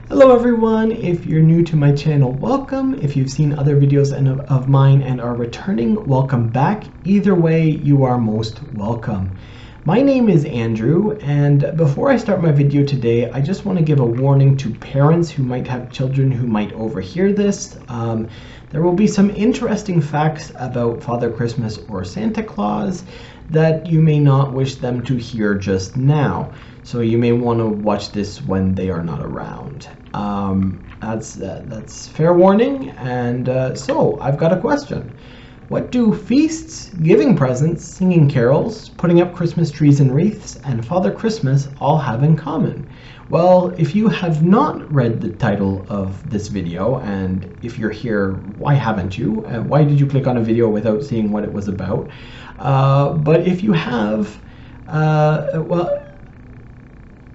Hello everyone, if you're new to my channel, welcome. If you've seen other videos of mine and are returning, welcome back. Either way, you are most welcome. My name is Andrew, and before I start my video today, I just want to give a warning to parents who might have children who might overhear this. There will be some interesting facts about Father Christmas or Santa Claus that you may not wish them to hear just now. So you may want to watch this when they are not around. That's fair warning. And so I've got a question. What do feasts, giving presents, singing carols, putting up Christmas trees and wreaths, and Father Christmas all have in common? Well, if you have not read the title of this video, and if you're here, why haven't you? Why did you click on a video without seeing what it was about? But if you have,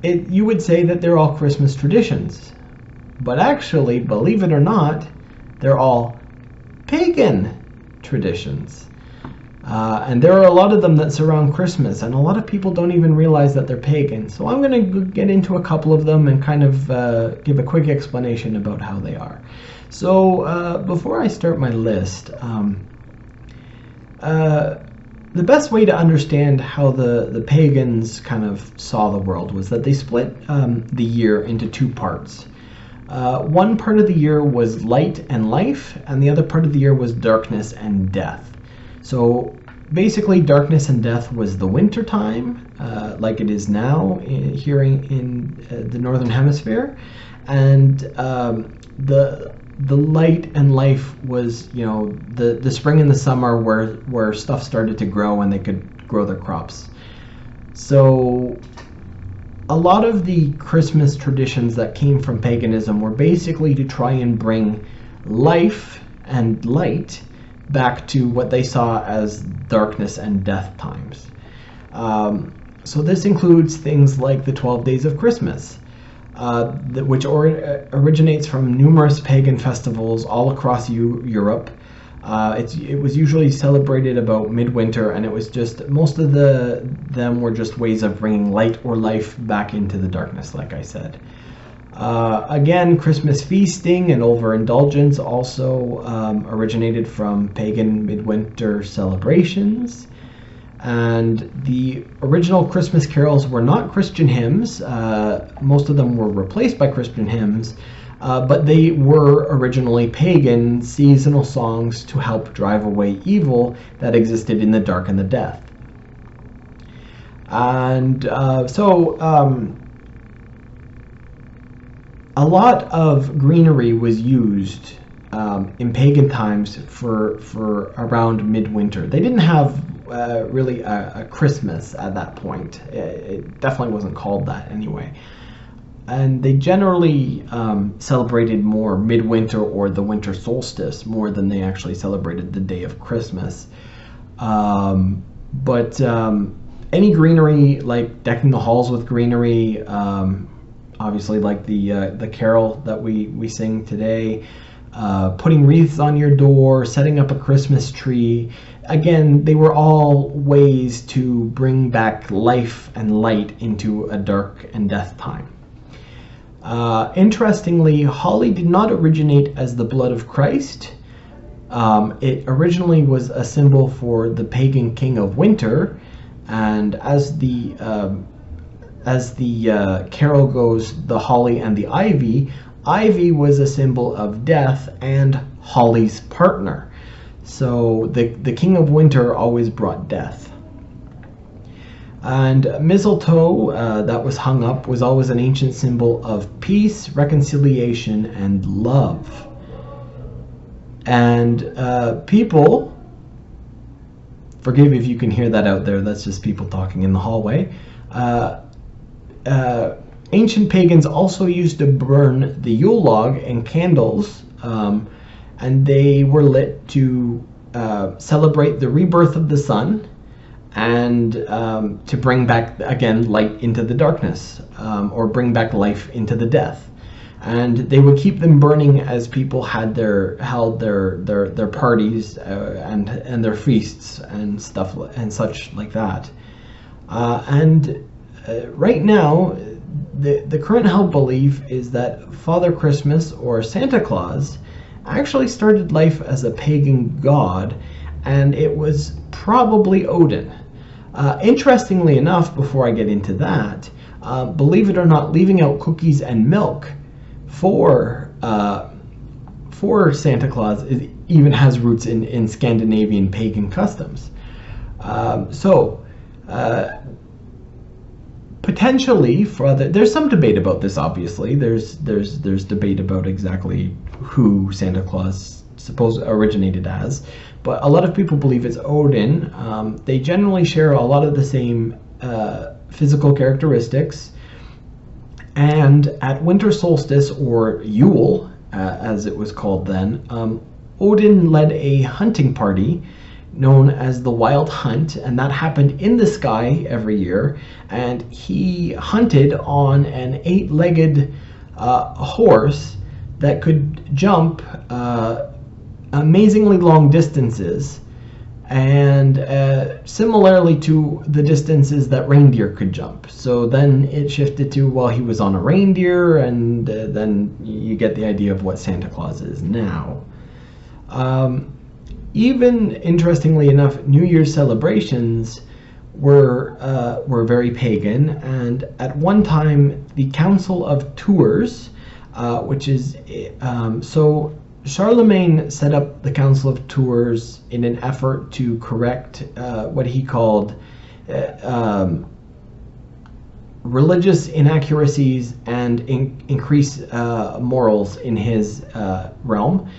you would say that they're all Christmas traditions. But actually, believe it or not, they're all pagan traditions. And there are a lot of them that surround Christmas, and a lot of people don't even realize that they're pagan. So I'm going to get into a couple of them and kind of give a quick explanation about how they are. So before I start my list, the best way to understand how the pagans kind of saw the world was that they split the year into two parts. One part of the year was light and life, and the other part of the year was darkness and death. So basically, darkness and death was the winter time, like it is now here in the northern hemisphere, and the light and life was, you know, the spring and the summer where stuff started to grow and they could grow their crops. So a lot of the Christmas traditions that came from paganism were basically to try and bring life and light back to what they saw as darkness and death times. So this includes things like the 12 Days of Christmas, which originates from numerous pagan festivals all across Europe. It was usually celebrated about midwinter, and it was just, most of them were just ways of bringing light or life back into the darkness, like I said. Again, Christmas feasting and overindulgence also originated from pagan midwinter celebrations. And the original Christmas carols were not Christian hymns. Most of them were replaced by Christian hymns, but they were originally pagan seasonal songs to help drive away evil that existed in the dark and the death. And a lot of greenery was used in pagan times for around midwinter. They didn't have really a Christmas at that point. It definitely wasn't called that anyway. And they generally celebrated more midwinter or the winter solstice more than they actually celebrated the day of Christmas. But any greenery, like decking the halls with greenery, obviously like the carol that we sing today, putting wreaths on your door, setting up a Christmas tree. Again, they were all ways to bring back life and light into a dark and death time. Interestingly, holly did not originate as the blood of Christ. It originally was a symbol for the pagan king of winter, and as the carol goes, the holly and the ivy was a symbol of death and holly's partner. So the king of winter always brought death. And mistletoe that was hung up was always an ancient symbol of peace, reconciliation, and love. And people, forgive if you can hear that out there, that's just people talking in the hallway. Ancient pagans also used to burn the Yule log and candles, and they were lit to celebrate the rebirth of the sun, and to bring back, again, light into the darkness, or bring back life into the death. And they would keep them burning as people held their parties and their feasts and stuff and such like that. Right now, the current held belief is that Father Christmas, or Santa Claus, actually started life as a pagan god, and it was probably Odin. Interestingly enough, before I get into that, believe it or not, leaving out cookies and milk for Santa Claus even has roots in Scandinavian pagan customs. Potentially, there's some debate about this. Obviously, there's debate about exactly who Santa Claus originated as, but a lot of people believe it's Odin. They generally share a lot of the same physical characteristics, and at winter solstice, or Yule, as it was called then, Odin led a hunting party known as the Wild Hunt, and that happened in the sky every year, and he hunted on an 8-legged horse that could jump amazingly long distances, and similarly to the distances that reindeer could jump. So then it shifted to, well, he was on a reindeer, and then you get the idea of what Santa Claus is now. Even interestingly enough, New Year's celebrations were very pagan, and at one time the Council of Tours, which is so Charlemagne set up the Council of Tours in an effort to correct what he called religious inaccuracies and increase morals in his realm.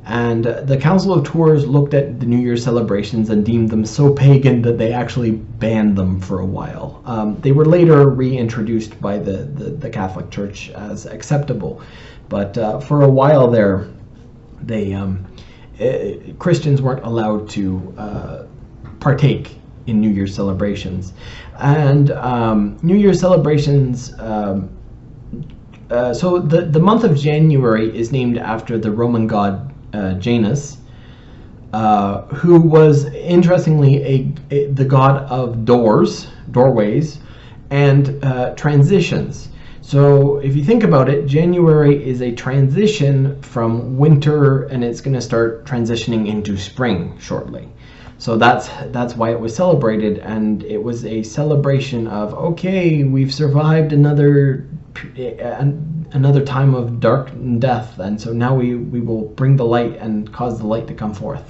And the Council of Tours looked at the New Year's celebrations and deemed them so pagan that they actually banned them for a while. They were later reintroduced by the Catholic Church as acceptable, but for a while there, Christians weren't allowed to partake in New Year's celebrations. And New Year's celebrations, so the month of January is named after the Roman god Janus, who was interestingly the god of doorways, and transitions. So if you think about it, January is a transition from winter, and it's going to start transitioning into spring shortly. So that's why it was celebrated, and it was a celebration of, okay, we've survived another time of dark and death, and so now we will bring the light and cause the light to come forth.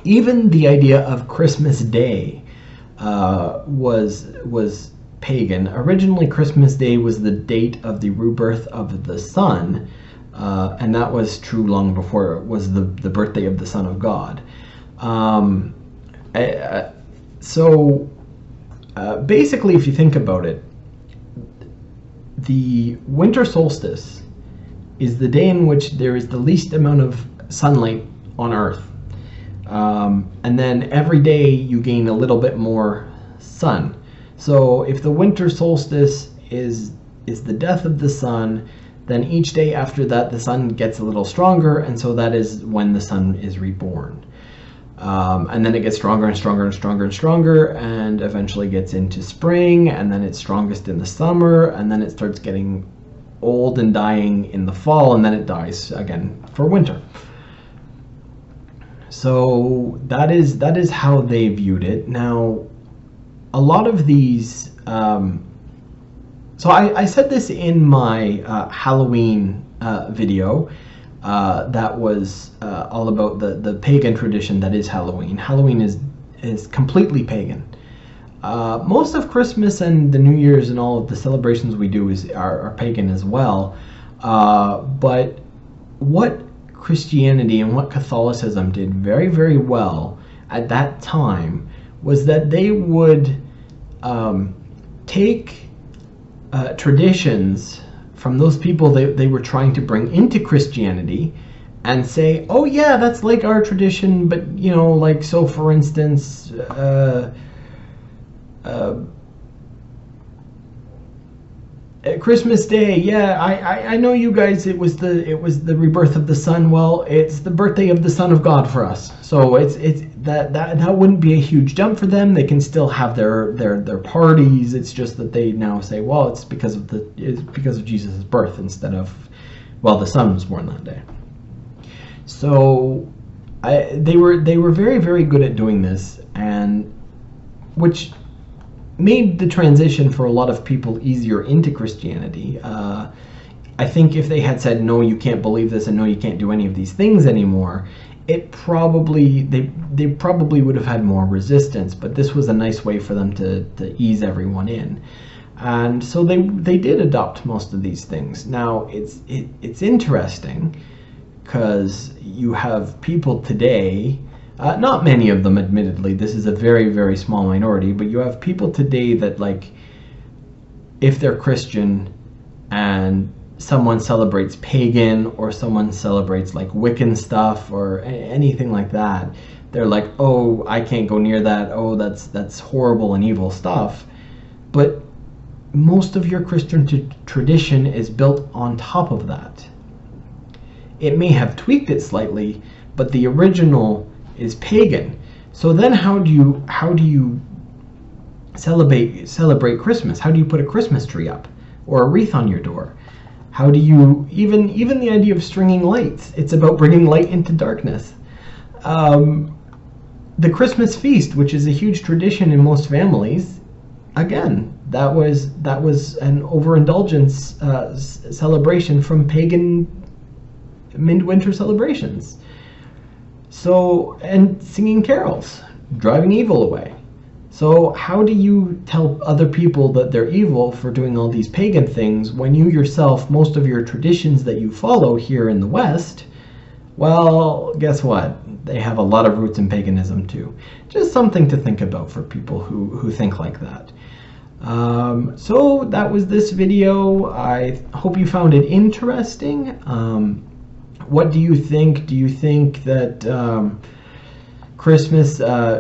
Even the idea of Christmas Day was pagan. Originally, Christmas Day was the date of the rebirth of the sun, and that was true long before it was the birthday of the Son of God. Basically, if you think about it, the winter solstice is the day in which there is the least amount of sunlight on Earth. And then every day you gain a little bit more sun. So if the winter solstice is the death of the sun, then each day after that the sun gets a little stronger, and so that is when the sun is reborn. And then it gets stronger and stronger and stronger and stronger, and eventually gets into spring, and then it's strongest in the summer, and then it starts getting old and dying in the fall, and then it dies again for winter. So that is how they viewed it. Now, a lot of these, so I said this in my Halloween video that was all about the pagan tradition that is Halloween. Halloween is completely pagan. Most of Christmas and the New Year's and all of the celebrations we do are pagan as well. But what Christianity and what Catholicism did very, very well at that time was that they would take traditions from those people they were trying to bring into Christianity and say, oh yeah, that's like our tradition, but you know, like, so for instance, Christmas Day, yeah, I know you guys, it was the rebirth of the sun. Well, it's the birthday of the Son of God for us. So that wouldn't be a huge jump for them. They can still have their parties. It's just that they now say, well, it's because of Jesus' birth instead of, well, the son was born that day. So they were very, very good at doing this, and which made the transition for a lot of people easier into Christianity. I think if they had said, no, you can't believe this, and no, you can't do any of these things anymore, they probably would have had more resistance. But this was a nice way for them to ease everyone in, and so they did adopt most of these things. Now it's interesting because you have people today. Not many of them, admittedly. This is a very, very small minority, but you have people today that, like, if they're Christian and someone celebrates pagan or someone celebrates like Wiccan stuff or anything like that, they're like, oh, I can't go near that. Oh, that's horrible and evil stuff. But most of your Christian tradition is built on top of that. It may have tweaked it slightly, but the original is pagan. So then how do you celebrate Christmas? How do you put a Christmas tree up or a wreath on your door? How do you even the idea of stringing lights? It's about bringing light into darkness. The Christmas feast, which is a huge tradition in most families, again, that was an overindulgence celebration from pagan midwinter celebrations. So, and singing carols, driving evil away. So how do you tell other people that they're evil for doing all these pagan things when you yourself, most of your traditions that you follow here in the West, well, guess what? They have a lot of roots in paganism too. Just something to think about for people who think like that. So that was this video. I hope you found it interesting. What do you think? Do you think that Christmas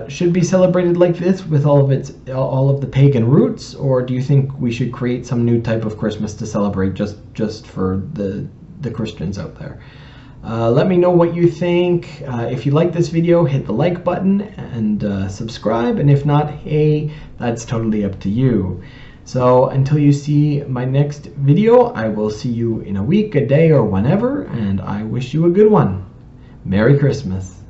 should be celebrated like this with all of the pagan roots, or do you think we should create some new type of Christmas to celebrate just for the Christians out there? Let me know what you think. If you like this video, hit the like button and subscribe, and if not, hey, that's totally up to you. So until you see my next video, I will see you in a week, a day, or whenever, and I wish you a good one. Merry Christmas.